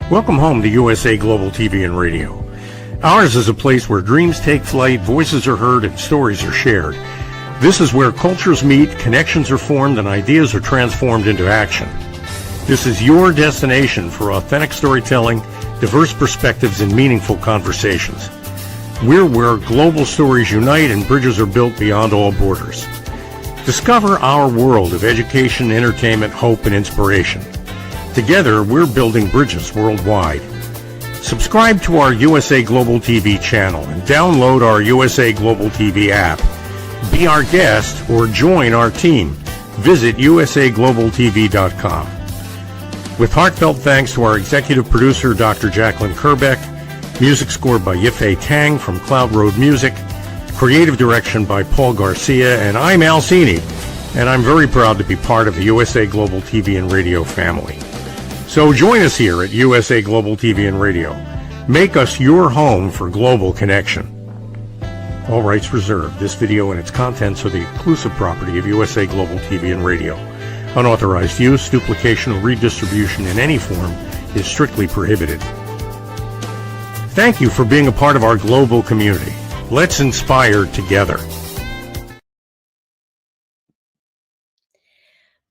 Welcome home to USA Global TV and Radio. Ours is a place where dreams take flight, voices are heard, and stories are shared. This is where cultures meet, connections are formed, and ideas are transformed into action. This is your destination for authentic storytelling, diverse perspectives, and meaningful conversations. We're where global stories unite and bridges are built beyond all borders. Discover our world of education, entertainment, hope, and inspiration. Together, we're building bridges worldwide. Subscribe to our USA Global TV channel and download our USA Global TV app. Be our guest or join our team. Visit usaglobaltv.com. With heartfelt thanks to our executive producer, Dr. Jacalyn Kerbeck, music scored by Yifei Tang from Cloud Road Music, creative direction by Paul Garcia, and I'm Al Cini, and I'm very proud to be part of the USA Global TV and Radio family. So join us here at USA Global TV and Radio. Make us your home for global connection. All rights reserved. This video and its contents are the exclusive property of USA Global TV and Radio. Unauthorized use, duplication, or redistribution in any form is strictly prohibited. Thank you for being a part of our global community. Let's inspire together.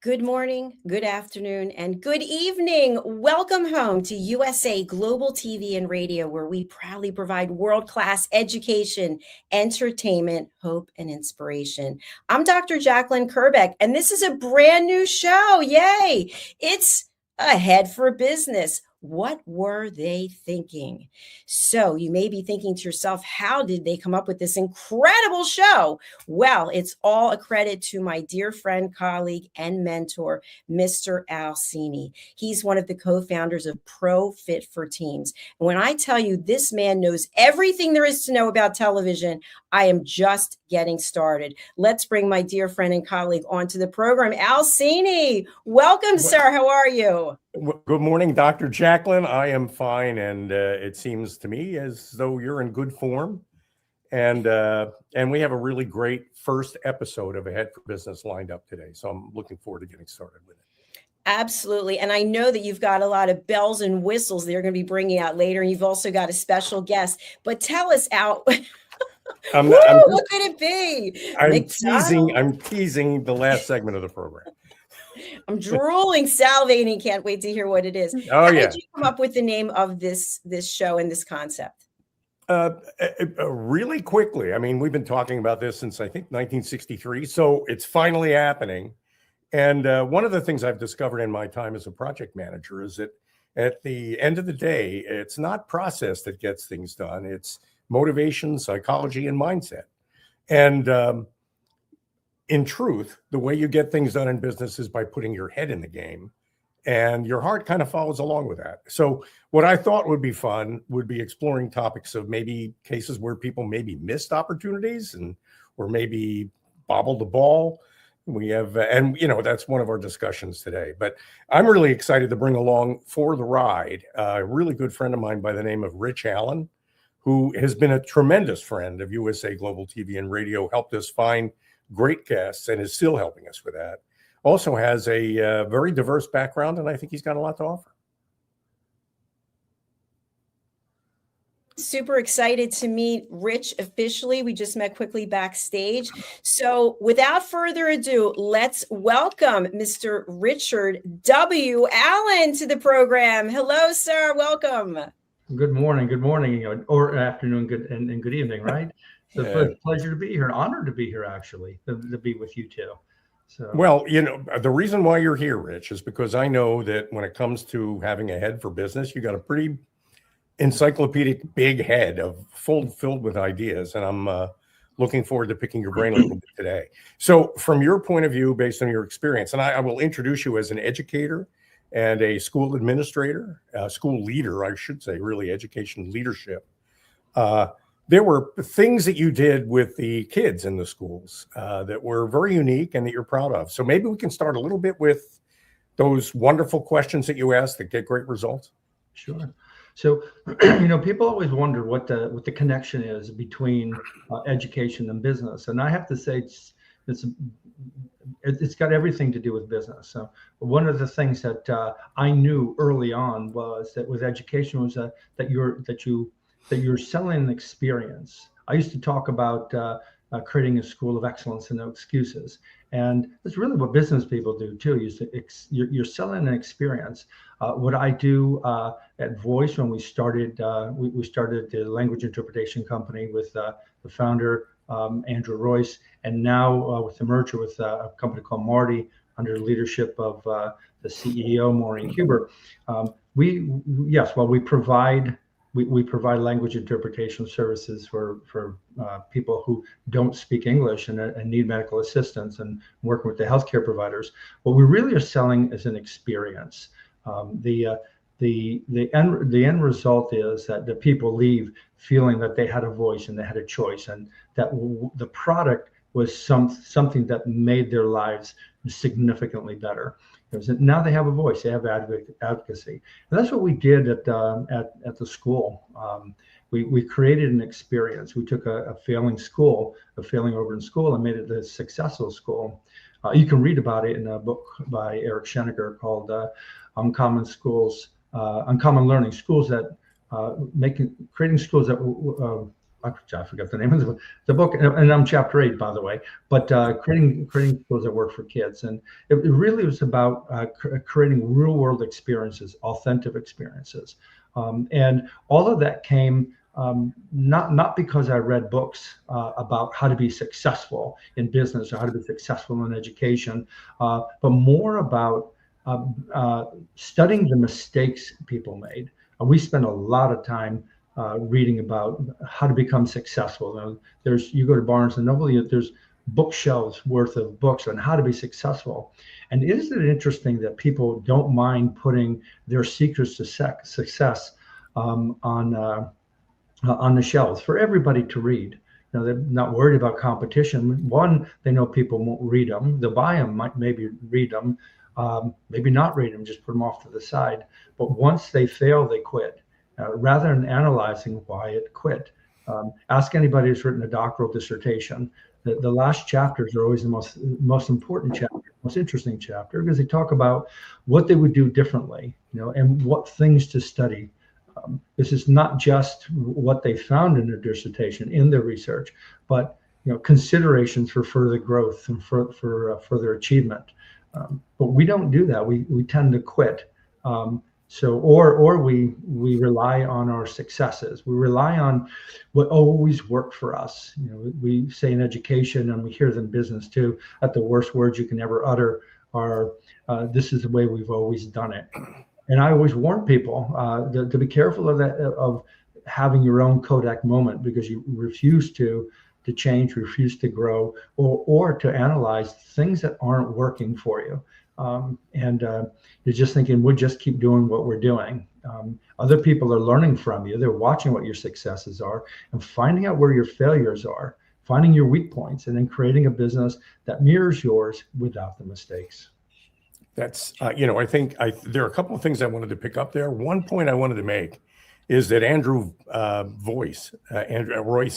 Good morning, good afternoon, and good evening. Welcome home to USA Global TV and Radio, where we proudly provide world-class education, entertainment, hope, and inspiration. I'm Dr. Jacalyn Kerbeck, and this is a brand new show. Yay! It's Ahead for Business. What were they thinking? So you may be thinking to yourself, how did they come up with this incredible show? Well, it's all a credit to my dear friend, colleague, and mentor, Mr. Al Cini. He's one of the co-founders of Pro Fit for Teams. And when I tell you this man knows everything there is to know about television, I am just getting started. Let's bring my dear friend and colleague onto the program, Al Cini. Welcome, sir. How are you? Good morning, Dr. Jacalyn. I am fine, and it seems to me as though you're in good form. And we have a really great first episode of Ahead for Business lined up today. So I'm looking forward to getting started with it. Absolutely. And I know that you've got a lot of bells and whistles that you're going to be bringing out later. And you've also got a special guest. But tell us, Al, what could it be? I'm teasing the last segment of the program. I'm drooling, salivating. Can't wait to hear what it is. How did you come up with the name of this show and this concept? Really quickly. I mean, we've been talking about this since, I think, 1963. So it's finally happening. And one of the things I've discovered in my time as a project manager is that at the end of the day, it's not process that gets things done. It's motivation, psychology, and mindset. And in truth, the way you get things done in business is by putting your head in the game, and your heart kind of follows along with that. So what I thought would be fun would be exploring topics of maybe cases where people maybe missed opportunities or maybe bobbled the ball. We have, and that's one of our discussions today. But I'm really excited to bring along for the ride a really good friend of mine by the name of Rich Allen, who has been a tremendous friend of USA Global TV and Radio, helped us find great guests and is still helping us with that. Also has a very diverse background, and I think he's got a lot to offer. Super excited to meet Rich officially. We just met quickly backstage. So without further ado, let's welcome Mr. Richard W. Allen to the program. Hello, sir. Welcome. Good morning, or afternoon, and good evening, right? It's a pleasure to be here, an honor to be here, actually, to be with you too. So, well, the reason why you're here, Rich, is because I know that when it comes to having a head for business, you got a pretty encyclopedic big head filled with ideas, and I'm looking forward to picking your brain a little bit today. So, from your point of view, based on your experience, and I will introduce you as an educator and a school administrator, school leader, I should say, really education leadership. There were things that you did with the kids in the schools that were very unique and that you're proud of. So maybe we can start a little bit with those wonderful questions that you asked that get great results. Sure. So, people always wonder what the connection is between education and business. And I have to say it's it's got everything to do with business. So one of the things that I knew early on was that with education was that you're selling an experience. I used to talk about creating a school of excellence and no excuses, and that's really what business people do too. You're selling an experience. What I do at Voice, when we started the language interpretation company with the founder Andrew Royce, and now with the merger with a company called Marty under the leadership of the CEO Maureen Huber, we provide language interpretation services for people who don't speak English and need medical assistance, and working with the healthcare providers. What we really are selling is an experience. The end result is that the people leave feeling that they had a voice and they had a choice, and that the product was something that made their lives significantly better. Now they have a voice, they have advocacy, and that's what we did at the school. We created an experience. We took a failing urban school, and made it a successful school. You can read about it in a book by Eric Schenneger called Uncommon Learning, schools that creating schools that I forgot the name of the book, and I'm chapter 8, by the way. But creating schools that work for kids, and it really was about creating real world experiences, authentic experiences, and all of that came not because I read books about how to be successful in business or how to be successful in education, but more about studying the mistakes people made. We spend a lot of time reading about how to become successful. You go to Barnes and Noble, there's bookshelves worth of books on how to be successful. And isn't it interesting that people don't mind putting their secrets to success on the shelves for everybody to read? They're not worried about competition. One, they know people won't read them. They'll buy them, might maybe read them, maybe not read them, just put them off to the side. But once they fail, they quit. Rather than analyzing why it quit. Ask anybody who's written a doctoral dissertation. The last chapters are always the most important chapter, most interesting chapter, because they talk about what they would do differently, and what things to study. This is not just what they found in their dissertation, in their research, but considerations for further growth and for further achievement. But we don't do that. We tend to quit. Or we rely on our successes. We rely on what always worked for us. We say in education, and we hear them in business too, that the worst words you can ever utter are, "This is the way we've always done it." And I always warn people to be careful of that, of having your own Kodak moment, because you refuse to change, refuse to grow, or to analyze things that aren't working for you. You're just thinking, we'll just keep doing what we're doing. Other people are learning from you. They're watching what your successes are and finding out where your failures are, finding your weak points, and then creating a business that mirrors yours without the mistakes. That's, I think there are a couple of things I wanted to pick up there. One point I wanted to make is that Andrew Royce,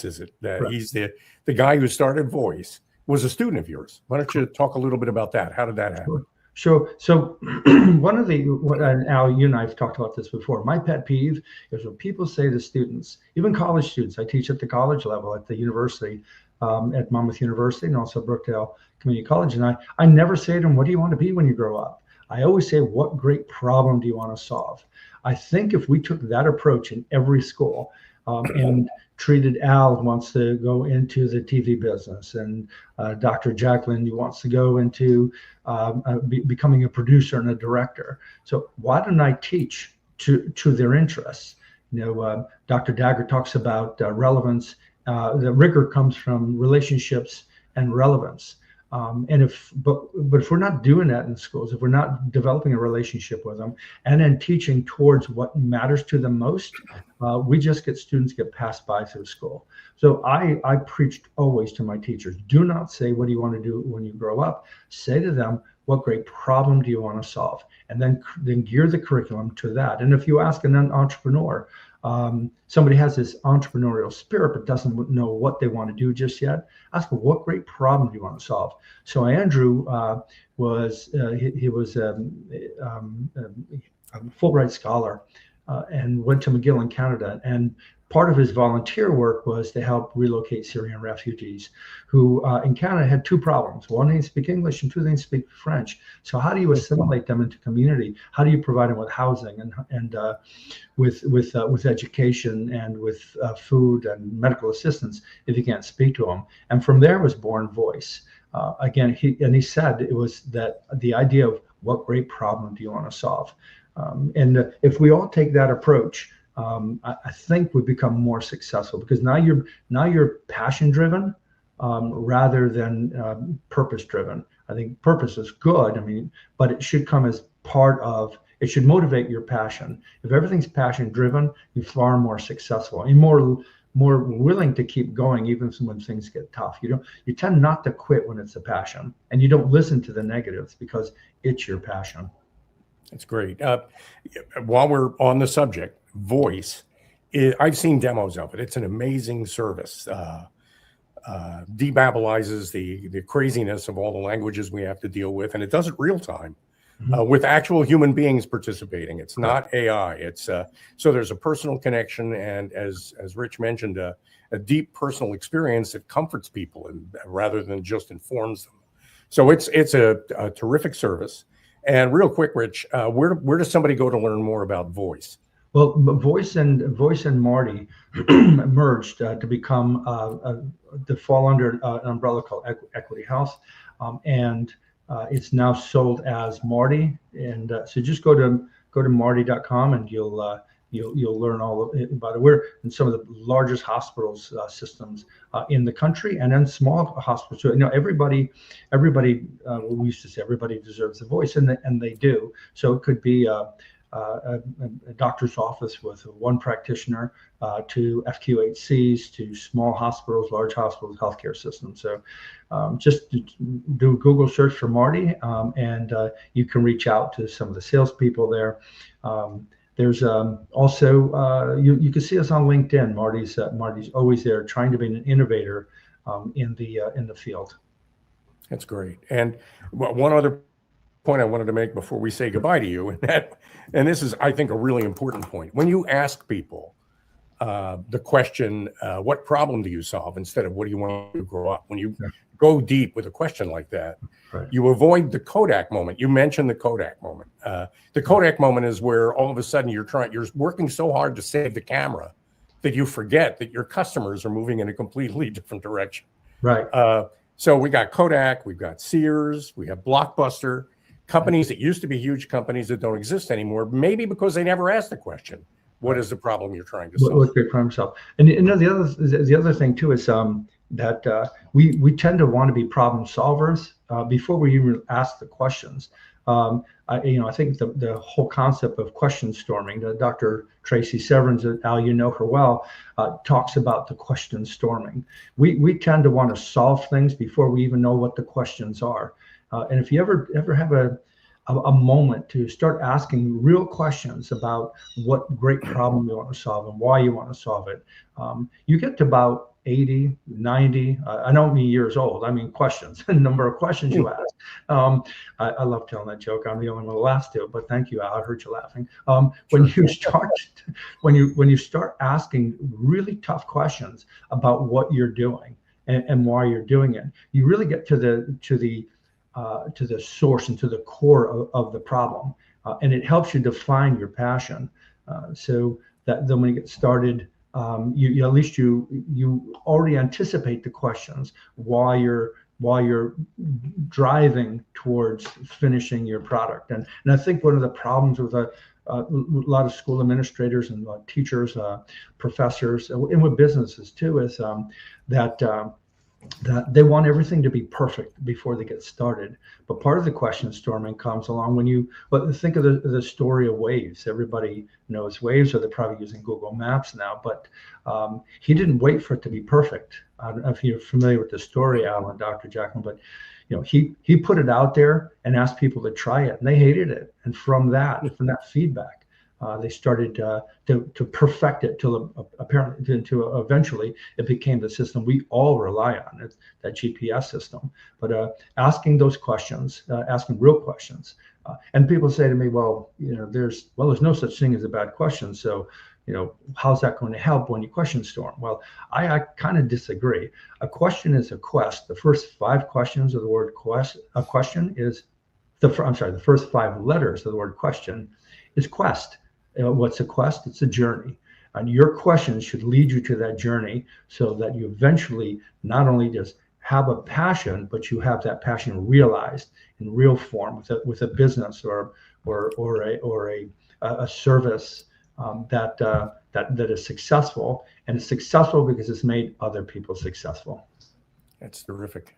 is it? That Right. He's the guy who started Voice, was a student of yours. Why don't you talk a little bit about that? How did that happen? Sure. So Al, you and I have talked about this before. My pet peeve is when people say to students, even college students, I teach at the college level at the university, at Monmouth University, and also Brookdale Community College. And I never say to them, what do you want to be when you grow up? I always say, what great problem do you want to solve? I think if we took that approach in every school, and treated Al who wants to go into the TV business, and Dr. Jacalyn who wants to go into becoming a producer and a director. So why don't I teach to their interests? Dr. Dagger talks about relevance. The rigor comes from relationships and relevance. But if we're not doing that in schools, if we're not developing a relationship with them and then teaching towards what matters to them most, we just get students get passed by through school. So I preached always to my teachers, do not say, what do you want to do when you grow up? Say to them, what great problem do you want to solve? And then gear the curriculum to that. And if you ask an entrepreneur, somebody has this entrepreneurial spirit but doesn't know what they want to do just yet, ask them, what great problem do you want to solve? So Andrew was a Fulbright scholar and went to McGill in Canada. And part of his volunteer work was to help relocate Syrian refugees who in Canada had two problems. One, they didn't speak English, and two, they didn't speak French. So how do you assimilate them into community? How do you provide them with housing and with education and with food and medical assistance if you can't speak to them? And from there was born Voice. Again, he said it was that the idea of what great problem do you want to solve? And if we all take that approach, I think we become more successful, because now you're passion driven rather than purpose driven. I think purpose is good. I mean, but it should come as part of. It should motivate your passion. If everything's passion driven, you're far more successful and more willing to keep going even when things get tough. You tend not to quit when it's a passion, and you don't listen to the negatives because it's your passion. That's great. While we're on the subject, Voice, I've seen demos of it. It's an amazing service. Debabbilizes the craziness of all the languages we have to deal with, and it does it real time with actual human beings participating. It's not AI. It's so there's a personal connection, and as Rich mentioned, a deep personal experience that comforts people and rather than just informs them. So it's a terrific service. And real quick, Rich, where does somebody go to learn more about Voice? Well, Voice and Marty merged to become to fall under an umbrella called Equity Health, and it's now sold as Marty. And so just go to marty.com and you'll learn all about it. We're in some of the largest hospitals systems in the country, and then small hospitals too. Everybody we used to say everybody deserves a voice, and they do. So it could be a doctor's office with one practitioner to FQHCs, to small hospitals, large hospitals, healthcare systems. So just do a Google search for Marty, and you can reach out to some of the salespeople there. There's also you can see us on LinkedIn. Marty's always there, trying to be an innovator in the field. That's great. And one other point I wanted to make before we say goodbye to you, and this is, I think, a really important point. When you ask people the question, what problem do you solve, instead of what do you want to grow up, when you go deep with a question like that, you avoid the Kodak moment. You mentioned the Kodak moment. The Kodak moment is where all of a sudden you're working so hard to save the camera that you forget that your customers are moving in a completely different direction. Right. So we got Kodak, we've got Sears, we have Blockbuster, companies that used to be huge companies that don't exist anymore, maybe because they never asked the question, what is the problem you're trying to solve? What's the problem solve? And the other thing too is that we tend to want to be problem solvers before we even ask the questions. I think the whole concept of question storming, Dr. Tracy Severance, Al, you know her well, talks about the question storming. We tend to want to solve things before we even know what the questions are. And if you ever have a moment to start asking real questions about what great problem you want to solve and why you want to solve it, you get to about 80, 90, I don't mean years old, I mean questions, the number of questions you ask. I love telling that joke. I'm the only one who laughs to it, but thank you, Al, I heard you laughing. When you start asking really tough questions about what you're doing and why you're doing it, you really get to the source and to the core of the problem, and it helps you define your passion. So that then when you get started, you at least you already anticipate the questions while you're driving towards finishing your product. And I think one of the problems with a lot of school administrators and teachers, professors, and with businesses too, is that they want everything to be perfect before they get started. But part of the question storming comes along when you think of the story of Waves. Everybody knows Waves, or they're probably using Google Maps now, but he didn't wait for it to be perfect. I don't know if you're familiar with the story, Al and Dr. Jacalyn, but he put it out there and asked people to try it, and they hated it. And from that feedback, They started to perfect it till apparently until eventually it became the system we all rely on. It's that GPS system. But asking those questions, asking real questions, and people say to me, "Well, there's no such thing as a bad question. So, how's that going to help when you question storm?" Well, I kind of disagree. A question is a quest. The first 5 questions of the word quest. A question is the first 5 letters of the word question is quest. What's a quest? It's a journey. And your questions should lead you to that journey so that you eventually not only just have a passion, but you have that passion realized in real form with a business or a service that is successful, and it's successful because it's made other people successful. That's terrific.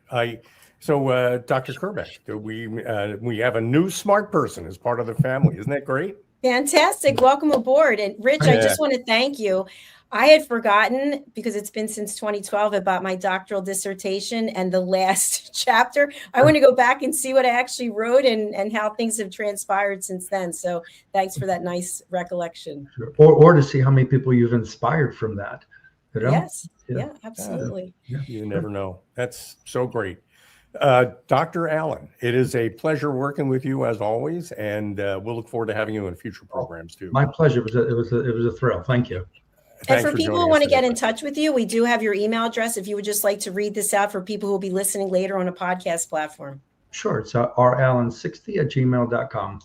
So Dr. Kerbeck, we have a new smart person as part of the family. Isn't that great? Fantastic. Welcome aboard. And Rich, I just want to thank you. I had forgotten, because it's been since 2012, about my doctoral dissertation and the last chapter. I want to go back and see what I actually wrote and how things have transpired since then. So thanks for that nice recollection. Sure. Or to see how many people you've inspired from that. Yes. Yeah, absolutely. You never know. That's so great. Dr. Allen, it is a pleasure working with you as always, and we'll look forward to having you in future programs too. My pleasure. It was a thrill. Thank you. And for people who want to get in touch with you, we do have your email address if you would just like to read this out for people who will be listening later on a podcast platform. Sure. It's rallen60@gmail.com.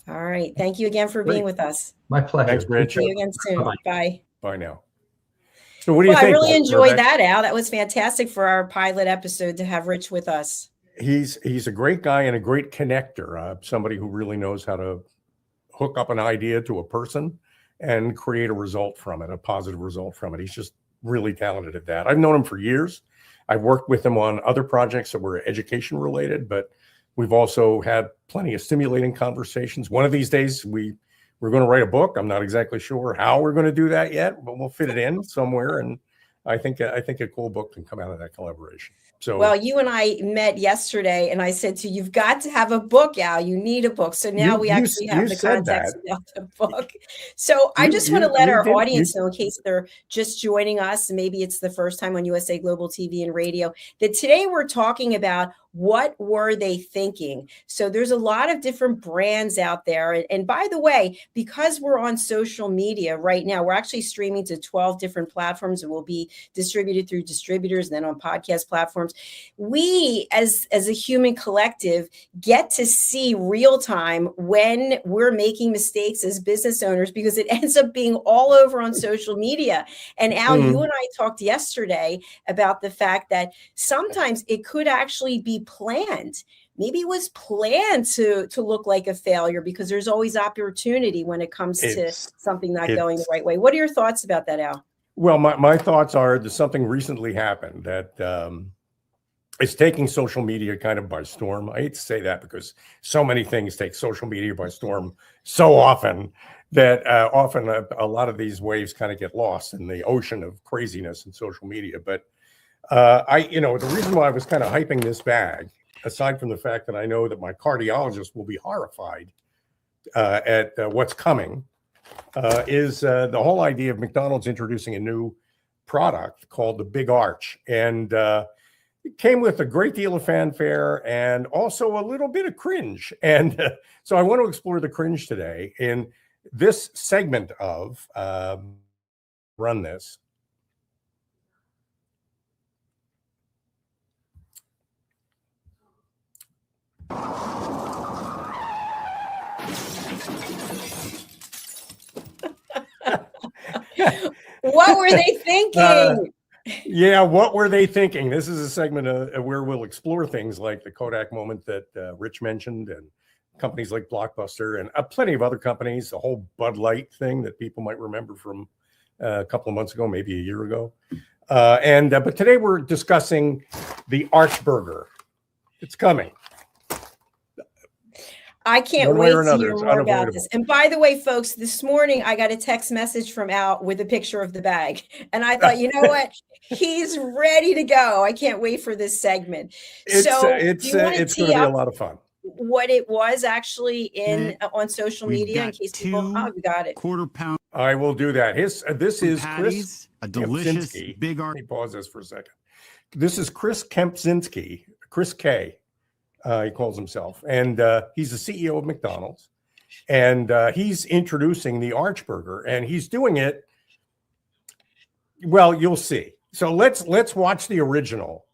All right. Thank you again for being with us. My pleasure. Thanks, Rich. See you again soon. Bye-bye. Bye. Bye now. So what do you think? I really enjoyed that, Al. That was fantastic for our pilot episode to have Rich with us. He's a great guy and a great connector, somebody who really knows how to hook up an idea to a person and create a result from it, a positive result from it. He's just really talented at that. I've known him for years. I've worked with him on other projects that were education related, but we've also had plenty of stimulating conversations. One of these days, we're going to write a book. I'm not exactly sure how we're going to do that yet, but we'll fit it in somewhere. And I think a cool book can come out of that collaboration. So, well, you and I met yesterday, and I said to you, you've got to have a book, Al. You need a book. So now we actually have the context about the book. So I just want to let our audience know, in case they're just joining us, and maybe it's the first time on USA Global TV and Radio, that today we're talking about what were they thinking? So there's a lot of different brands out there. And by the way, because we're on social media right now, we're actually streaming to 12 different platforms and will be distributed through distributors and then on podcast platforms. We, as a human collective, get to see real time when we're making mistakes as business owners, because it ends up being all over on social media. And Al, you and I talked yesterday about the fact that sometimes it could actually be planned. Maybe it was planned to look like a failure, because there's always opportunity when it comes to something not going the right way. What are your thoughts about that, Al? Well, my thoughts are that something recently happened that it's taking social media kind of by storm. I hate to say that because so many things take social media by storm so often that often a lot of these waves kind of get lost in the ocean of craziness in social media. But the reason why I was kind of hyping this bag, aside from the fact that I know that my cardiologist will be horrified at what's coming, is the whole idea of McDonald's introducing a new product called the Big Arch. And it came with a great deal of fanfare and also a little bit of cringe. And so I want to explore the cringe today in this segment of Run This. What were they thinking? What were they thinking? This is a segment where we'll explore things like the Kodak moment that Rich mentioned, and companies like Blockbuster and plenty of other companies, the whole Bud Light thing that people might remember from a couple of months ago, maybe a year ago. But today we're discussing the Arch Burger. It's coming. I can't wait to hear more about this. And by the way, folks, this morning I got a text message from Al with a picture of the bag. And I thought, you know what? He's ready to go. I can't wait for this segment. It's going to be a lot of fun. what it was actually on social We've media in got case people, two we got it. quarter-pound I will do that. This is patties, a delicious Kempczynski. big Let me pause this for a second. This is Chris Kempczynski, Chris K. He calls himself, and he's the CEO of McDonald's, and he's introducing the Arch Burger, and he's doing it. Well, you'll see. So let's watch the original,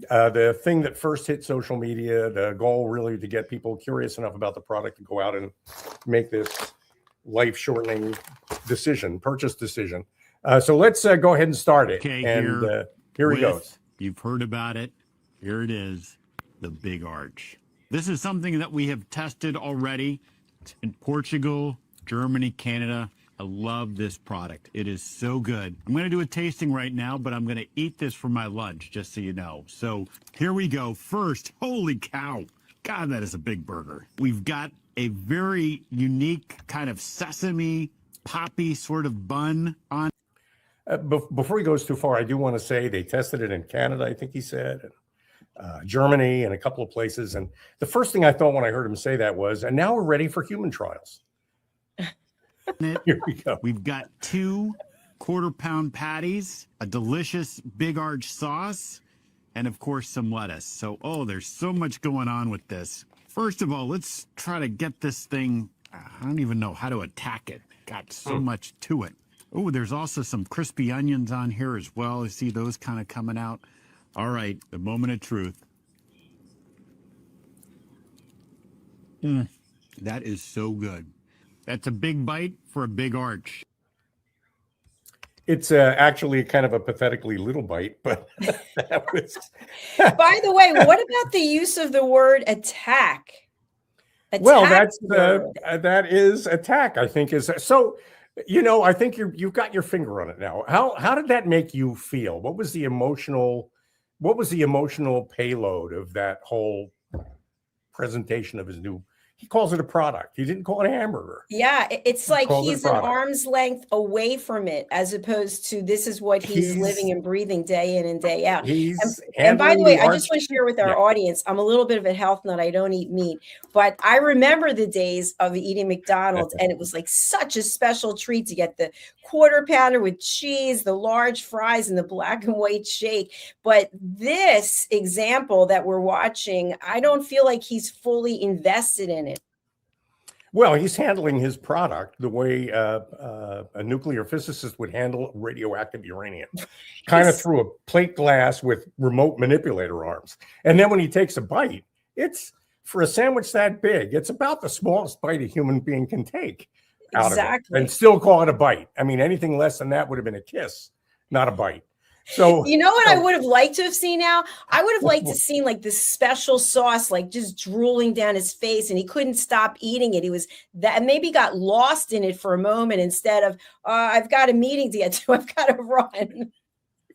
the thing that first hit social media. The goal really to get people curious enough about the product to go out and make this life-shortening purchase decision. So let's go ahead and start it. Okay, and here he goes. You've heard about it. Here it is, the Big Arch. This is something that we have tested already in Portugal, Germany, Canada. I love this product. It is so good. I'm going to do a tasting right now, but I'm going to eat this for my lunch, just so you know. So here we go. First, holy cow. God, that is a big burger. We've got a very unique kind of sesame poppy sort of bun on. Before he goes too far, I do want to say they tested it in Canada, I think he said, and Germany, and a couple of places. And the first thing I thought when I heard him say that was, and now we're ready for human trials. Here we go. We've got 2 quarter-pound patties, a delicious Big Arch sauce, and of course some lettuce. So, there's so much going on with this. First of all, let's try to get this thing. I don't even know how to attack it. Got so much to it. Oh, there's also some crispy onions on here as well. I see those kind of coming out. All right, the moment of truth. That is so good. That's a big bite for a big arch. It's actually kind of a pathetically little bite, but that was. By the way, what about the use of the word attack? Well, that is attack, I think, is so. I think you've got your finger on it now. How did that make you feel? What was the emotional payload of that whole presentation of his new? He calls it a product. He didn't call it a hamburger. Yeah, it's like he's an arm's length away from it, as opposed to this is what he's living and breathing day in and day out. And by the way, I just want to share with our audience, I'm a little bit of a health nut. I don't eat meat, but I remember the days of eating McDonald's, and it was like such a special treat to get the quarter pounder with cheese, the large fries, and the black and white shake. But this example that we're watching, I don't feel like he's fully invested in it. Well, he's handling his product the way a nuclear physicist would handle radioactive uranium, kind of through a plate glass with remote manipulator arms. And then when he takes a bite, it's for a sandwich that big, it's about the smallest bite a human being can take out of it and still call it a bite. I mean, anything less than that would have been a kiss, not a bite. So you know what I would have liked to have seen now? I would have liked to seen like this special sauce, like just drooling down his face, and he couldn't stop eating it. He was that maybe got lost in it for a moment instead of I've got a meeting to get to. I've got to run.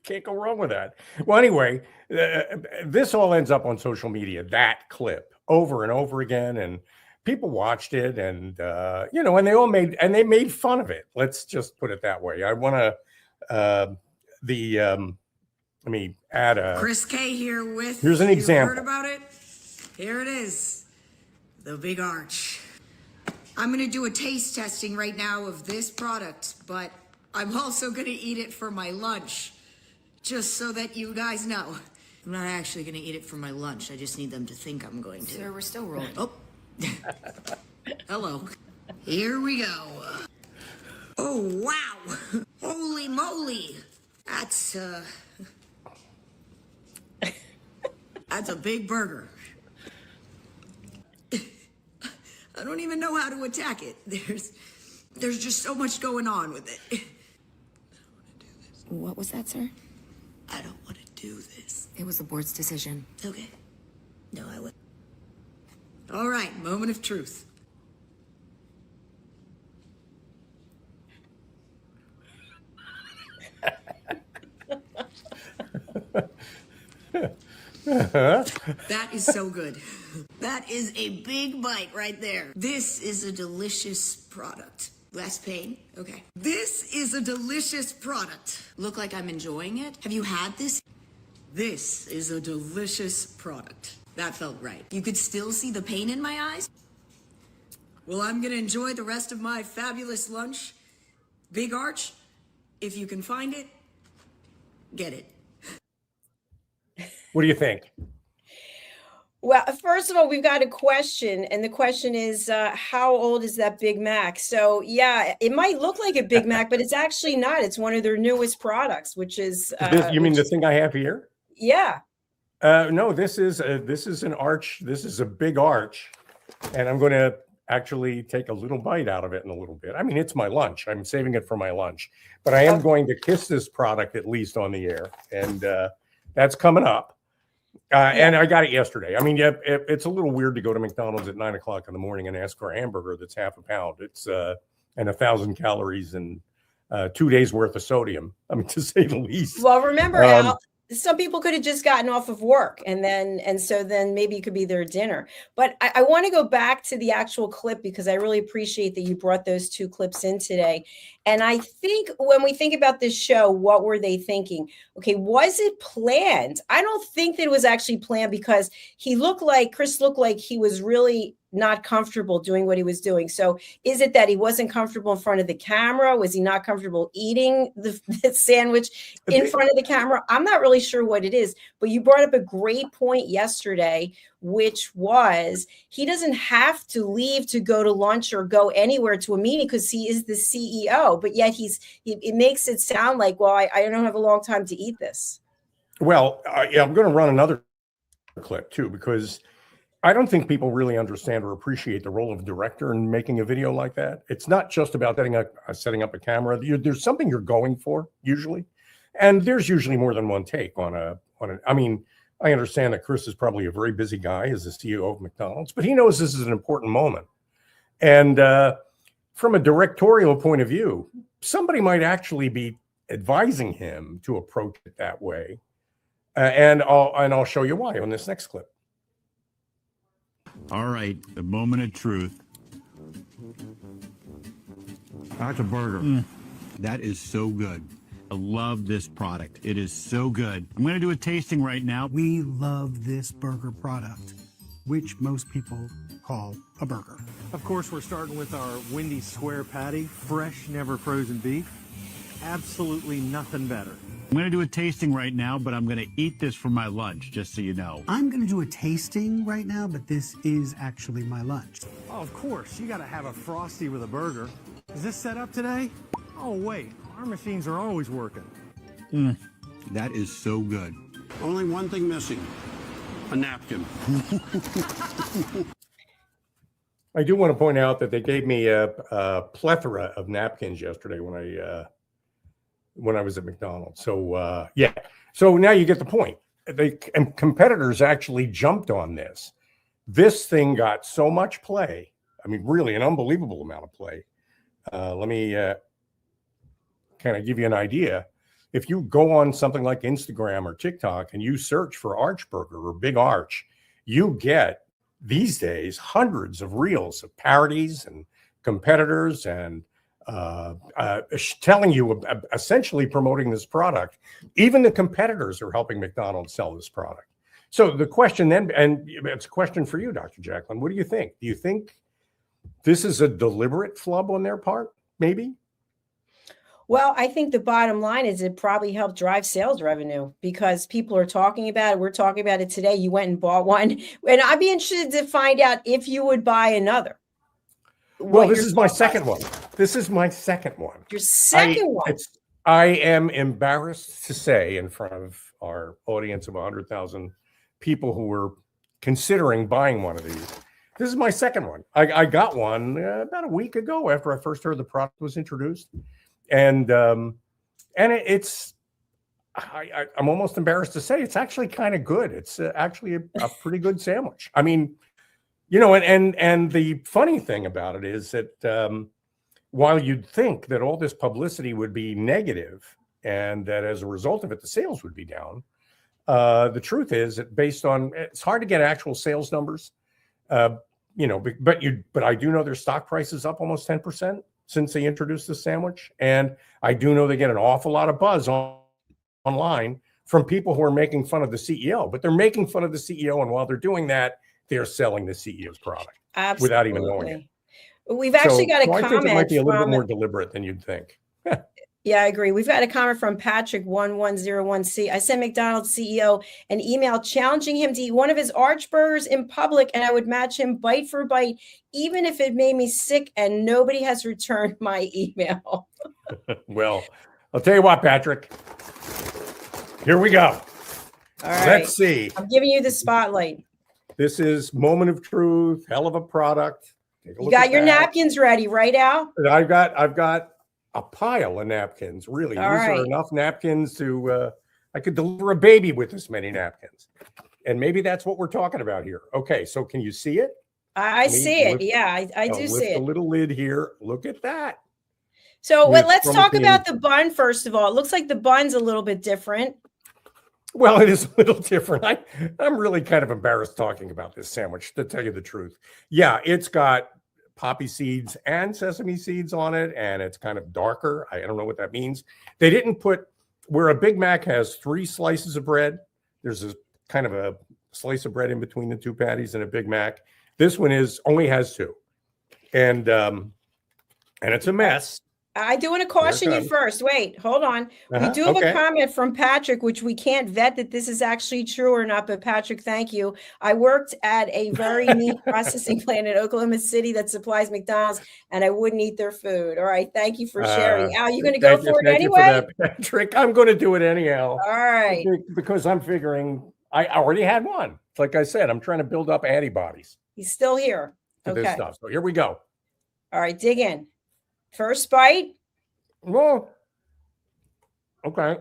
Can't go wrong with that. Well, anyway, this all ends up on social media, that clip over and over again. And people watched it and, and they made fun of it. Let's just put it that way. I want to, let me add a Chris K here with. Here's an example. Heard about it? Here it is, the Big Arch. I'm going to do a taste testing right now of this product, but I'm also going to eat it for my lunch, just so that you guys know. I'm not actually going to eat it for my lunch. I just need them to think I'm going to. Sir, we're still rolling. Oh. Hello. Here we go. Oh, wow. Holy moly. That's a big burger. I don't even know how to attack it. There's just so much going on with it. What was that, sir? I don't want to do this. It was the board's decision. Okay. No, I will. All right, moment of truth. That is so good. That is a big bite right there. This is a delicious product. Less pain? Okay. This is a delicious product. Look like I'm enjoying it. Have you had this? This is a delicious product. That felt right. You could still see the pain in my eyes? Well, I'm gonna enjoy the rest of my fabulous lunch. Big Arch, if you can find it, get it. What do you think? Well, first of all, we've got a question, and the question is, how old is that Big Mac? So, yeah, it might look like a Big Mac, but it's actually not. It's one of their newest products, which is. You mean the thing I have here? Yeah. No, this is an arch. This is a big arch, and I'm going to actually take a little bite out of it in a little bit. I mean, it's my lunch. I'm saving it for my lunch, but I am going to kiss this product at least on the air, and that's coming up. And I got it yesterday. I mean, yeah, it's a little weird to go to McDonald's at 9 o'clock in the morning and ask for a hamburger that's half a pound. It's and 1,000 calories and 2 days worth of sodium. I mean, to say the least. Well, remember, Al, some people could have just gotten off of work and so then maybe it could be their dinner. But I want to go back to the actual clip because I really appreciate that you brought those two clips in today. And I think when we think about this show, what were they thinking? Okay, was it planned? I don't think that it was actually planned because Chris looked like he was really not comfortable doing what he was doing. So is it that he wasn't comfortable in front of the camera? Was he not comfortable eating the sandwich in front of the camera? I'm not really sure what it is, but you brought up a great point yesterday, which was he doesn't have to leave to go to lunch or go anywhere to a meeting because he is the CEO, but yet it makes it sound like, well, I don't have a long time to eat this. Well, yeah, I'm going to run another clip too, because I don't think people really understand or appreciate the role of director in making a video like that. It's not just about setting up a camera. There's something you're going for usually, and there's usually more than one take on a. I mean, I understand that Chris is probably a very busy guy as the CEO of McDonald's, but he knows this is an important moment. And from a directorial point of view, somebody might actually be advising him to approach it that way, and I'll show you why on this next clip. All right, the moment of truth. That's a burger. That is so good. I love this product. It is so good. I'm going to do a tasting right now. We love this burger product, which most people call a burger. Of course, we're starting with our Wendy's Square Patty, fresh, never frozen beef. Absolutely nothing better. I'm going to do a tasting right now, but I'm going to eat this for my lunch, just so you know. I'm going to do a tasting right now, but this is actually my lunch. Oh, of course, you got to have a Frosty with a burger. Is this set up today? Oh, wait, our machines are always working. That is so good. Only one thing missing, a napkin. I do want to point out that they gave me a plethora of napkins yesterday when I was at McDonald's. So yeah, so now you get the point. And competitors actually jumped on this. This thing got so much play. I mean, really an unbelievable amount of play. Let me kind of give you an idea. If you go on something like Instagram or TikTok and you search for Arch Burger or Big Arch, you get these days hundreds of reels of parodies and competitors and telling you, essentially promoting this product. Even the competitors are helping McDonald's sell this product. So the question then, and it's a question for you, Dr. Jacalyn, what do you think? Do you think this is a deliberate flub on their part, maybe? Well, I think the bottom line is it probably helped drive sales revenue because people are talking about it. We're talking about it today. You went and bought one. And I'd be interested to find out if you would buy another. Well, this is my second one. This is my second one. Your second one. I am embarrassed to say in front of our audience of 100,000 people who were considering buying one of these. This is my second one. I got one about a week ago after I first heard the product was introduced. And it's I'm almost embarrassed to say it's actually kind of good. It's actually a pretty good sandwich. I mean, you know, and the funny thing about it is that while you'd think that all this publicity would be negative and that as a result of it, the sales would be down, the truth is that based on, it's hard to get actual sales numbers, you know, but I do know their stock price is up almost 10% since they introduced the sandwich. And I do know they get an awful lot of buzz online from people who are making fun of the CEO, but they're making fun of the CEO. And while they're doing that, they're selling the CEO's product without even knowing it. We've actually got a I think it might comment be a little bit from, more deliberate than you'd think. yeah, I agree. We've got a comment from Patrick1101C. I sent McDonald's CEO an email challenging him to eat one of his arch burgers in public, and I would match him bite for bite, even if it made me sick, and nobody has returned my email. Well, I'll tell you what, Patrick. Here we go. All right. Let's see. I'm giving you the spotlight. This is moment of truth. Hell of a product. Take a You look got at your that. napkins ready, right, Al? I've got a pile of napkins. Really, All these right. are enough napkins to. I could deliver a baby with this many napkins, and maybe that's what we're talking about here. Okay, so can you see it? I see it. Lift- Yeah, I do lift see the it. little lid here. Look at that. So with let's talk protein. about the bun first of all. It looks like the bun's a little bit different. Well, it is a little different. I'm really kind of embarrassed talking about this sandwich, to tell you the truth. Yeah, it's got poppy seeds and sesame seeds on it, and it's kind of darker. I don't know what that means. They didn't put, where a Big Mac has 3 slices of bread, there's a kind of a slice of bread in between the 2 patties in a Big Mac. This one only has 2. And it's a mess. I do want to caution you first. Wait, hold on. We do have a comment from Patrick, which we can't vet that this is actually true or not. But Patrick, thank you. I worked at a very meat processing plant in Oklahoma City that supplies McDonald's, and I wouldn't eat their food. All right. Thank you for sharing. Al, you going to go for it anyway? Thank you for that, Patrick. I'm going to do it anyhow. All right. Because I'm figuring I already had one. Like I said, I'm trying to build up antibodies He's still here. to this stuff. So here we go. All right. Dig in. First bite. Well, okay.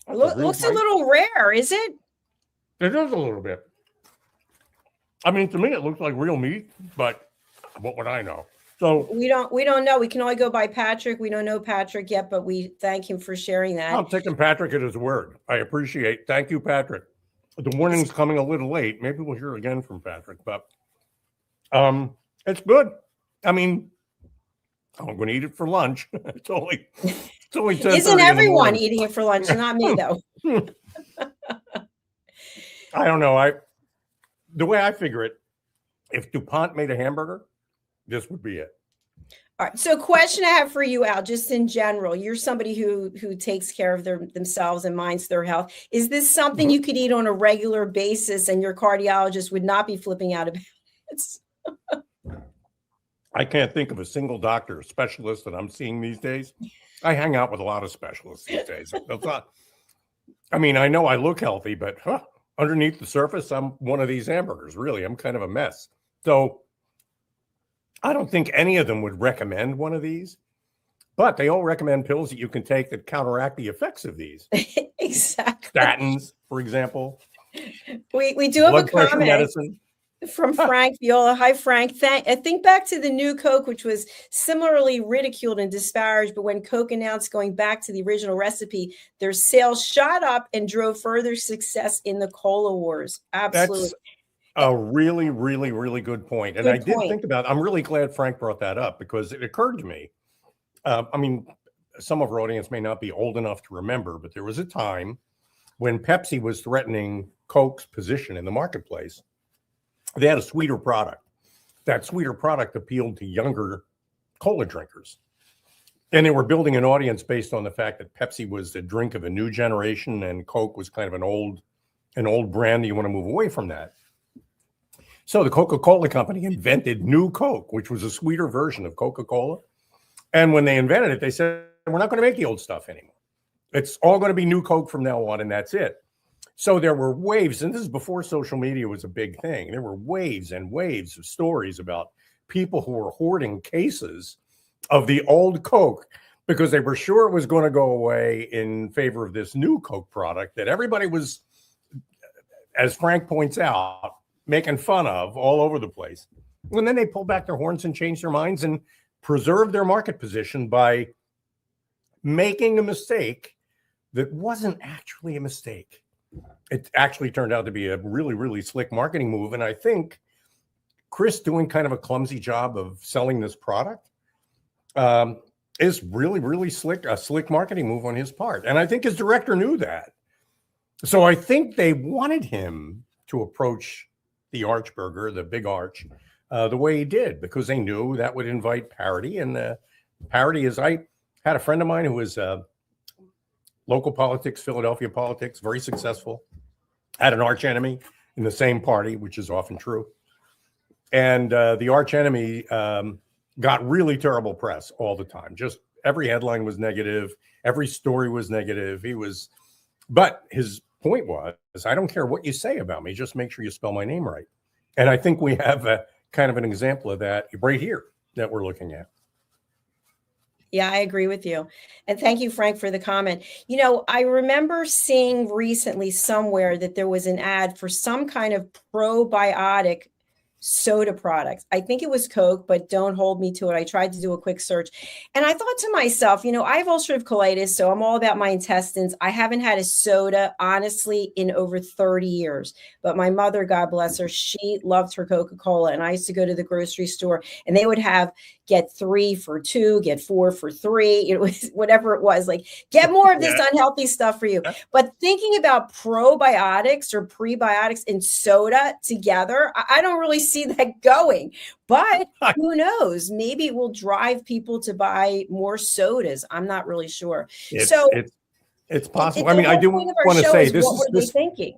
Looks a little rare, is it? It is a little bit. I mean, to me, it looks like real meat, but what would I know? So we don't know. We can only go by Patrick. We don't know Patrick yet, but we thank him for sharing that. I'm taking Patrick at his word. I appreciate. Thank you, Patrick. The warning's coming a little late. Maybe we'll hear again from Patrick, but it's good. I mean, I'm going to eat it for lunch. It's only 10:30 Isn't everyone eating it for lunch? Not me, though. I don't know. The way I figure it, if DuPont made a hamburger, this would be it. All right. So, question I have for you, Al, just in general, you're somebody who takes care of themselves and minds their health. Is this something you could eat on a regular basis, and your cardiologist would not be flipping out about it? I can't think of a single doctor or specialist that I'm seeing these days. I hang out with a lot of specialists these days. I mean, I know I look healthy, but underneath the surface, I'm one of these hamburgers. Really, I'm kind of a mess. So I don't think any of them would recommend one of these, but they all recommend pills that you can take that counteract the effects of these. Exactly. Statins, for example. We do have a comment. Medicine. From Frank Viola. Hi, Frank. Think back to the new Coke, which was similarly ridiculed and disparaged. But when Coke announced going back to the original recipe, their sales shot up and drove further success in the cola wars. Absolutely. That's a really, really, really good point. And I did think about it. I'm really glad Frank brought that up because it occurred to me. I mean, some of our audience may not be old enough to remember, but there was a time when Pepsi was threatening Coke's position in the marketplace. They had a sweeter product. That sweeter product appealed to younger cola drinkers. And they were building an audience based on the fact that Pepsi was the drink of a new generation and Coke was kind of an old brand. You want to move away from that. So the Coca-Cola company invented New Coke, which was a sweeter version of Coca-Cola. And when they invented it, they said, we're not going to make the old stuff anymore. It's all going to be New Coke from now on, and that's it. So there were waves, and this is before social media was a big thing. There were waves and waves of stories about people who were hoarding cases of the old Coke because they were sure it was going to go away in favor of this new Coke product that everybody was, as Frank points out, making fun of all over the place. And then they pulled back their horns and changed their minds and preserved their market position by making a mistake that wasn't actually a mistake. It actually turned out to be a really, really slick marketing move. And I think Chris doing kind of a clumsy job of selling this product is really, really slick, a slick marketing move on his part. And I think his director knew that. So I think they wanted him to approach the Arch Burger, the Big Arch, the way he did, because they knew that would invite parody. And parody is, I had a friend of mine who was local politics, Philadelphia politics, very successful, had an arch enemy in the same party, which is often true. And the arch enemy got really terrible press all the time. Just every headline was negative. Every story was negative. But his point was, I don't care what you say about me, just make sure you spell my name right. And I think we have a kind of an example of that right here that we're looking at. Yeah, I agree with you. And thank you, Frank, for the comment. I remember seeing recently somewhere that there was an ad for some kind of probiotic soda product. I think it was Coke, but don't hold me to it. I tried to do a quick search. And I thought to myself, I have ulcerative colitis, so I'm all about my intestines. I haven't had a soda, honestly, in over 30 years. But my mother, God bless her, she loved her Coca-Cola. And I used to go to the grocery store and they would have get 3 for 2, get 4 for 3. It was whatever it was, like, get more of this unhealthy stuff for you. But thinking about probiotics or prebiotics and soda together, I don't really see that going. But who knows? Maybe it will drive people to buy more sodas. I'm not really sure. It's possible. I mean, I do want to say this what were they thinking?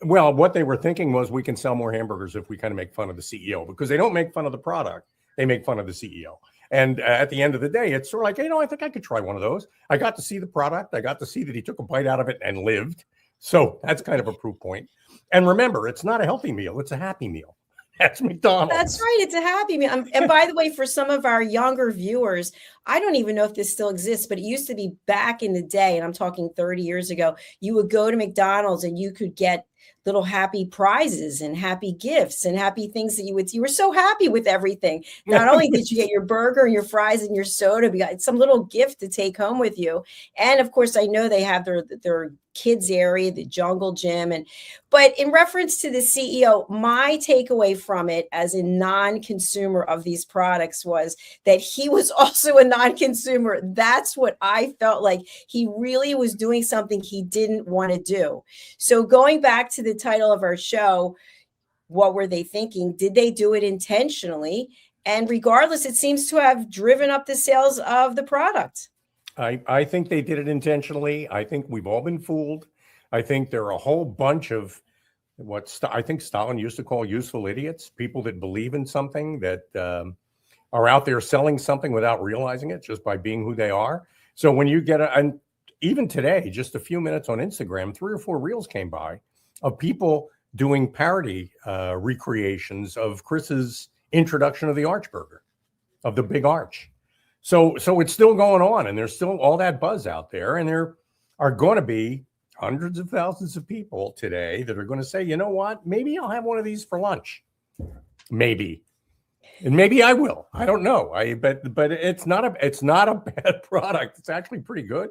Well, what they were thinking was we can sell more hamburgers if we kind of make fun of the CEO, because they don't make fun of the product. They make fun of the CEO. And at the end of the day, it's sort of like, I think I could try one of those. I got to see the product. I got to see that he took a bite out of it and lived. So that's kind of a proof point. And remember, it's not a healthy meal. It's a happy meal. That's McDonald's. That's right. It's a happy meal. And by the way, for some of our younger viewers, I don't even know if this still exists, but it used to be back in the day, and I'm talking 30 years ago, you would go to McDonald's and you could get little happy prizes and happy gifts and happy things that you were so happy with everything. Not only did you get your burger and your fries and your soda, but you got some little gift to take home with you. And of course, I know they have their kids area, the jungle gym. But in reference to the CEO, my takeaway from it as a non-consumer of these products was that he was also a non-consumer. That's what I felt like. He really was doing something he didn't want to do. So going back to the title of our show, what were they thinking? Did they do it intentionally? And regardless, it seems to have driven up the sales of the product. I think they did it intentionally. I think we've all been fooled. I think there are a whole bunch of what I think Stalin used to call useful idiots, people that believe in something, that are out there selling something without realizing it just by being who they are. So when you get and even today, just a few minutes on Instagram, 3 or 4 reels came by of people doing parody recreations of Chris's introduction of the Arch Burger, of the Big Arch. So it's still going on, and there's still all that buzz out there, and there are going to be hundreds of thousands of people today that are going to say, you know what, maybe I'll have one of these for lunch, maybe, and maybe I will. I don't know. But it's not a bad product. It's actually pretty good.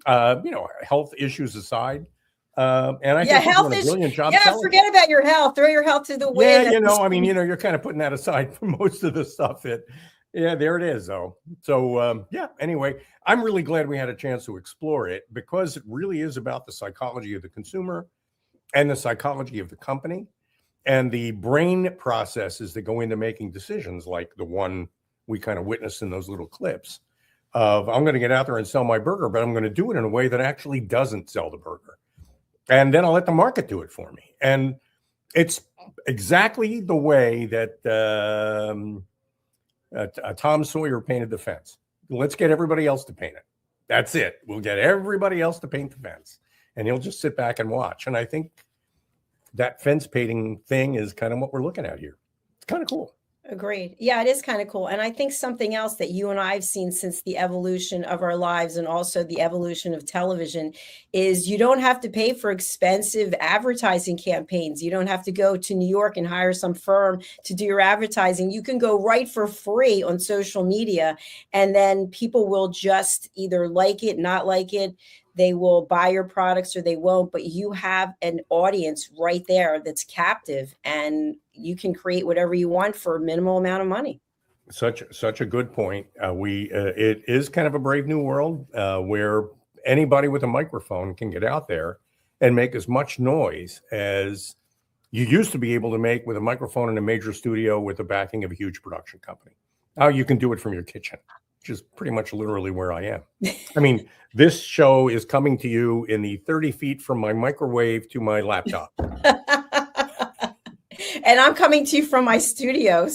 Health issues aside, and I think health doing a brilliant job. Yeah, forget about your health. Throw your health to the wind. Yeah, you're kind of putting that aside for most of the stuff that. Yeah, there it is, though. So, anyway, I'm really glad we had a chance to explore it, because it really is about the psychology of the consumer and the psychology of the company and the brain processes that go into making decisions, like the one we kind of witnessed in those little clips of, I'm going to get out there and sell my burger, but I'm going to do it in a way that actually doesn't sell the burger. And then I'll let the market do it for me. And it's exactly the way that Tom Sawyer painted the fence. Let's get everybody else to paint it. That's it. We'll get everybody else to paint the fence, and he'll just sit back and watch. And I think that fence painting thing is kind of what we're looking at here. It's kind of cool. Agreed. Yeah, it is kind of cool. And I think something else that you and I have seen since the evolution of our lives, and also the evolution of television, is you don't have to pay for expensive advertising campaigns. You don't have to go to New York and hire some firm to do your advertising. You can go right for free on social media, and then people will just either like it, not like it. They will buy your products or they won't, but you have an audience right there that's captive, and you can create whatever you want for a minimal amount of money. Such a good point. It is kind of a brave new world where anybody with a microphone can get out there and make as much noise as you used to be able to make with a microphone in a major studio with the backing of a huge production company. Now you can do it from your kitchen, which is pretty much literally where I am. I mean, this show is coming to you in the 30 feet from my microwave to my laptop. And I'm coming to you from my studio,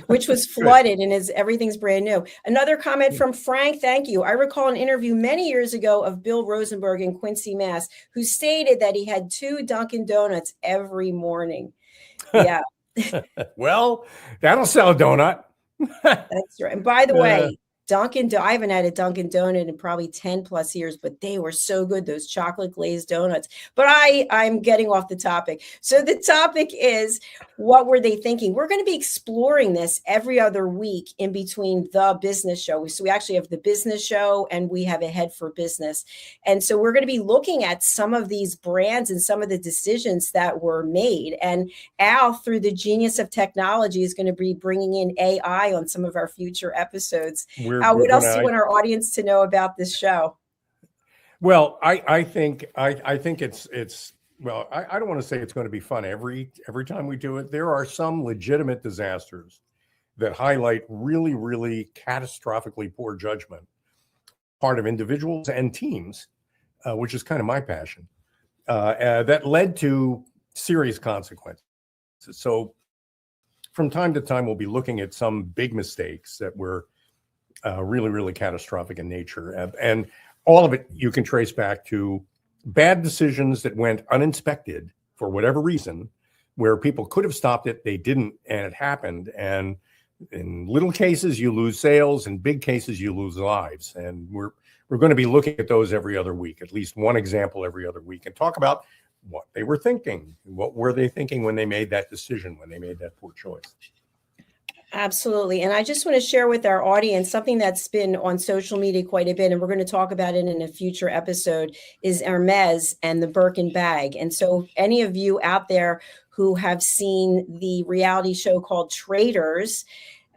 which was flooded and everything's brand new. Another comment from Frank. Thank you. I recall an interview many years ago of Bill Rosenberg in Quincy, Mass, who stated that he had 2 Dunkin' Donuts every morning. Yeah. Well, that'll sell a donut. That's right. And by the way, I haven't had a Dunkin' Donut in probably 10 plus years, but they were so good, those chocolate glazed donuts. But I'm getting off the topic. So the topic is, what were they thinking? We're going to be exploring this every other week in between the business show. So we actually have the business show and we have a head for business. And so we're going to be looking at some of these brands and some of the decisions that were made. And Al, through the genius of technology, is going to be bringing in AI on some of our future episodes. What else do you want our audience to know about this show? Well, I think it's well, I don't want to say it's going to be fun every time we do it. There are some legitimate disasters that highlight really, really catastrophically poor judgment, part of individuals and teams, which is kind of my passion, that led to serious consequences. So from time to time, we'll be looking at some big mistakes that were really, really catastrophic in nature. And all of it you can trace back to bad decisions that went uninspected for whatever reason, where people could have stopped it, they didn't, and it happened. And in little cases, you lose sales. In big cases, you lose lives. And we're going to be looking at those every other week, at least one example every other week, and talk about what they were thinking. What were they thinking when they made that decision, when they made that poor choice? Absolutely. And I just want to share with our audience something that's been on social media quite a bit, and we're going to talk about it in a future episode, is Hermes and the Birkin bag. And so any of you out there who have seen the reality show called Traders,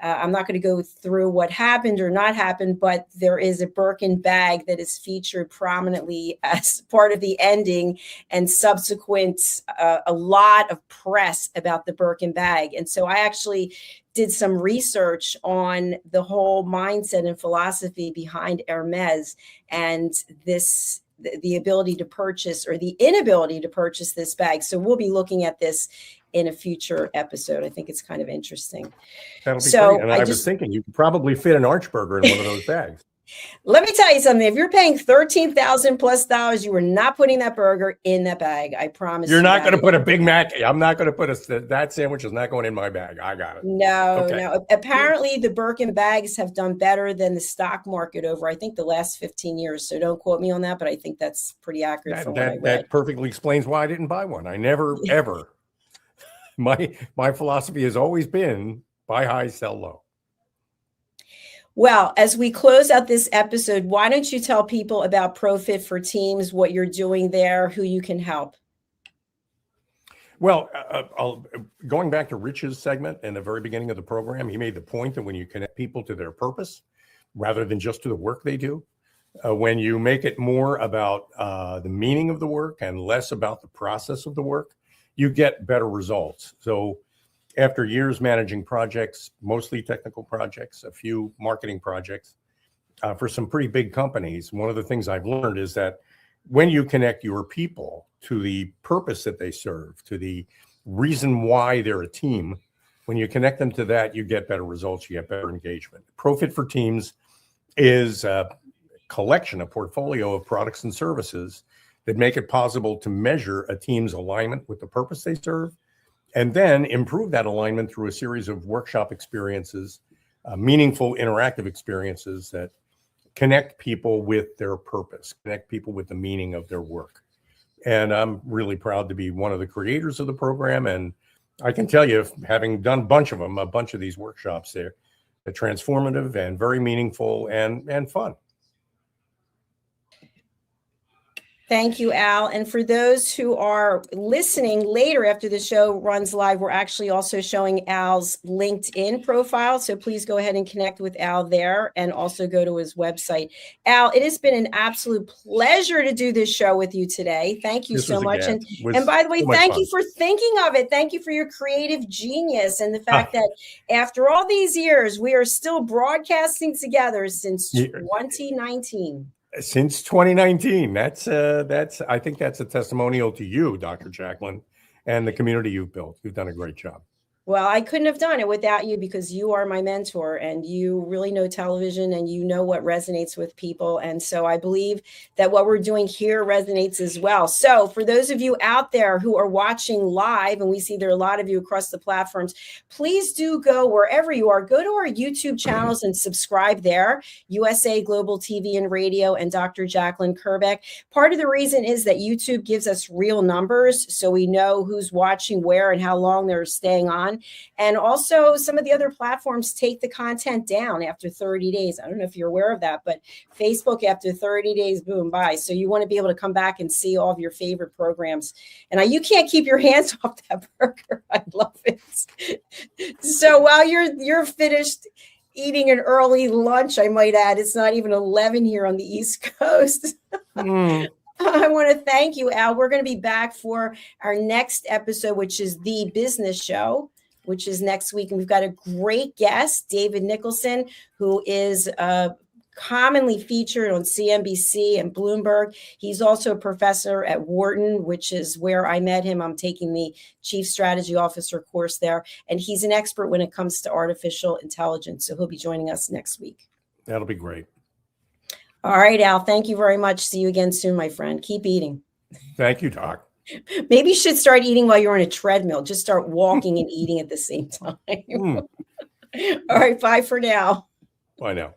I'm not going to go through what happened or not happened, but there is a Birkin bag that is featured prominently as part of the ending and subsequent a lot of press about the Birkin bag. And so I actually did some research on the whole mindset and philosophy behind Hermes and the ability to purchase or the inability to purchase this bag. So we'll be looking at this in a future episode. I think it's kind of interesting. That'll be great. And I was thinking you could probably fit an Archburger in one of those bags. Let me tell you something. If you're paying $13,000+, you are not putting that burger in that bag. I promise you. You're not going to put a Big Mac. I'm not going to put that sandwich is not going in my bag. I got it. No. Apparently, the Birkin bags have done better than the stock market over, I think, the last 15 years. So don't quote me on that, but I think that's pretty accurate. That perfectly explains why I didn't buy one. I never, ever. My philosophy has always been buy high, sell low. Well, as we close out this episode, why don't you tell people about ProFit for Teams, what you're doing there, who you can help? Well, going back to Rich's segment in the very beginning of the program, he made the point that when you connect people to their purpose, rather than just to the work they do, when you make it more about the meaning of the work and less about the process of the work, you get better results. So after years managing projects, mostly technical projects, a few marketing projects for some pretty big companies, one of the things I've learned is that when you connect your people to the purpose that they serve, to the reason why they're a team, when you connect them to that, you get better results, you get better engagement. ProFit for Teams is a collection, a portfolio of products and services that make it possible to measure a team's alignment with the purpose they serve, and then improve that alignment through a series of workshop experiences, meaningful interactive experiences that connect people with their purpose, connect people with the meaning of their work. And I'm really proud to be one of the creators of the program. And I can tell you, having done a bunch of these workshops, they're transformative and very meaningful and fun. Thank you, Al. And for those who are listening later after the show runs live, we're actually also showing Al's LinkedIn profile. So please go ahead and connect with Al there and also go to his website. Al, it has been an absolute pleasure to do this show with you today. Thank you so much. And by the way, thank you for thinking of it. Thank you for your creative genius and the fact that after all these years, we are still broadcasting together since 2019. Since 2019, that's I think that's a testimonial to you, Dr. Jacalyn, and the community you've built. You've done a great job. Well, I couldn't have done it without you because you are my mentor and you really know television and you know what resonates with people. And so I believe that what we're doing here resonates as well. So for those of you out there who are watching live, and we see there are a lot of you across the platforms, please do go wherever you are, go to our YouTube channels and subscribe there, USA Global TV and Radio and Dr. Jacalyn Kerbeck. Part of the reason is that YouTube gives us real numbers so we know who's watching where and how long they're staying on. And also some of the other platforms take the content down after 30 days. I don't know if you're aware of that, but Facebook after 30 days, boom, bye. So you want to be able to come back and see all of your favorite programs. And you can't keep your hands off that burger. I love it. So while you're finished eating an early lunch, I might add, it's not even 11 here on the East Coast. I want to thank you, Al. We're going to be back for our next episode, which is The Business Show, which is next week. And we've got a great guest, David Nicholson, who is commonly featured on CNBC and Bloomberg. He's also a professor at Wharton, which is where I met him. I'm taking the Chief Strategy Officer course there. And he's an expert when it comes to artificial intelligence. So he'll be joining us next week. That'll be great. All right, Al. Thank you very much. See you again soon, my friend. Keep eating. Thank you, Doc. Maybe you should start eating while you're on a treadmill. Just start walking and eating at the same time. All right. Bye for now. Bye now.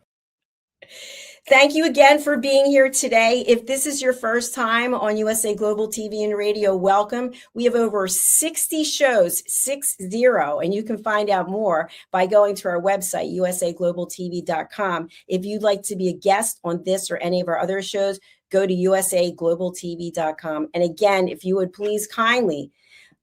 Thank you again for being here today. If this is your first time on USA Global TV and Radio, welcome. We have over 60 shows, 60, and you can find out more by going to our website, usaglobaltv.com. If you'd like to be a guest on this or any of our other shows, go to usaglobaltv.com. And again, if you would please kindly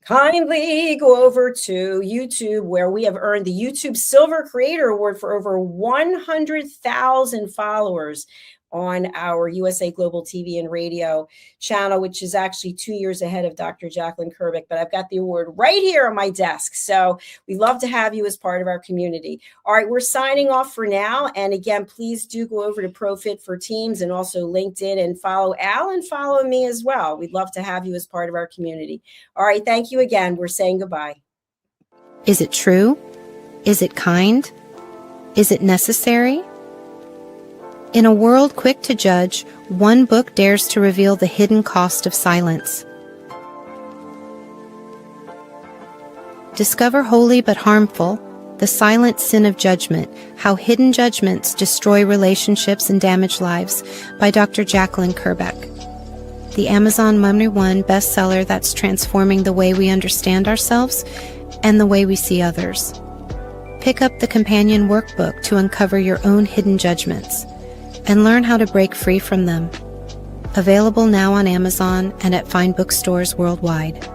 go over to YouTube, where we have earned the YouTube Silver Creator Award for over 100,000 followers on our USA Global TV and Radio channel, which is actually 2 years ahead of Dr. Jacalyn Kerbeck. But I've got the award right here on my desk. So we love to have you as part of our community. All right, we're signing off for now. And again, please do go over to ProFit for Teams and also LinkedIn and follow Al and follow me as well. We'd love to have you as part of our community. All right, thank you again. We're saying goodbye. Is it true? Is it kind? Is it necessary? In a world quick to judge, one book dares to reveal the hidden cost of silence. Discover Holy but Harmful, The Silent Sin of Judgment, How Hidden Judgments Destroy Relationships and Damage Lives by Dr. Jacalyn Kerbeck. The Amazon #1 bestseller that's transforming the way we understand ourselves and the way we see others. Pick up the companion workbook to uncover your own hidden judgments and learn how to break free from them. Available now on Amazon and at fine bookstores worldwide.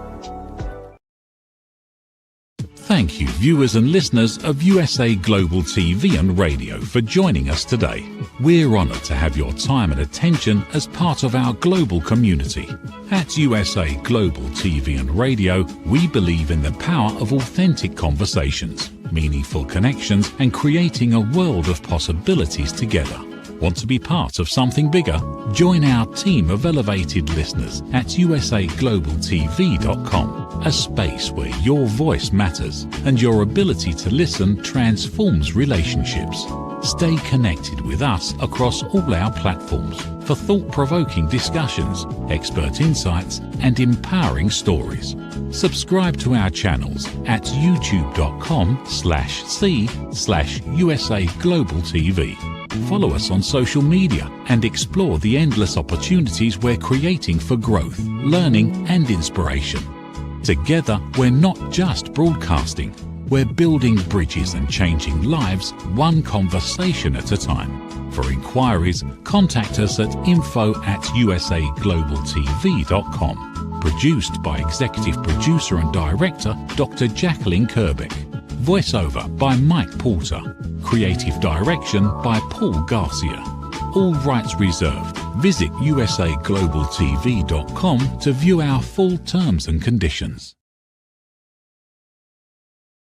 Thank you, viewers and listeners of USA Global TV and Radio, for joining us today. We're honored to have your time and attention as part of our global community. At USA Global TV and Radio, we believe in the power of authentic conversations, meaningful connections, and creating a world of possibilities together. Want to be part of something bigger? Join our team of elevated listeners at usaglobaltv.com, a space where your voice matters and your ability to listen transforms relationships. Stay connected with us across all our platforms for thought-provoking discussions, expert insights, and empowering stories. Subscribe to our channels at youtube.com/c/USA Global TV. Follow us on social media and explore the endless opportunities we're creating for growth, learning, and inspiration. Together, we're not just broadcasting, We're building bridges and changing lives one conversation at a time. For inquiries, contact us at info@usaglobaltv.com. Produced by Executive Producer and Director Dr. Jacalyn Kerbeck. Voiceover by Mike Porter. Creative Direction by Paul Garcia. All rights reserved. Visit usaglobaltv.com to view our full terms and conditions.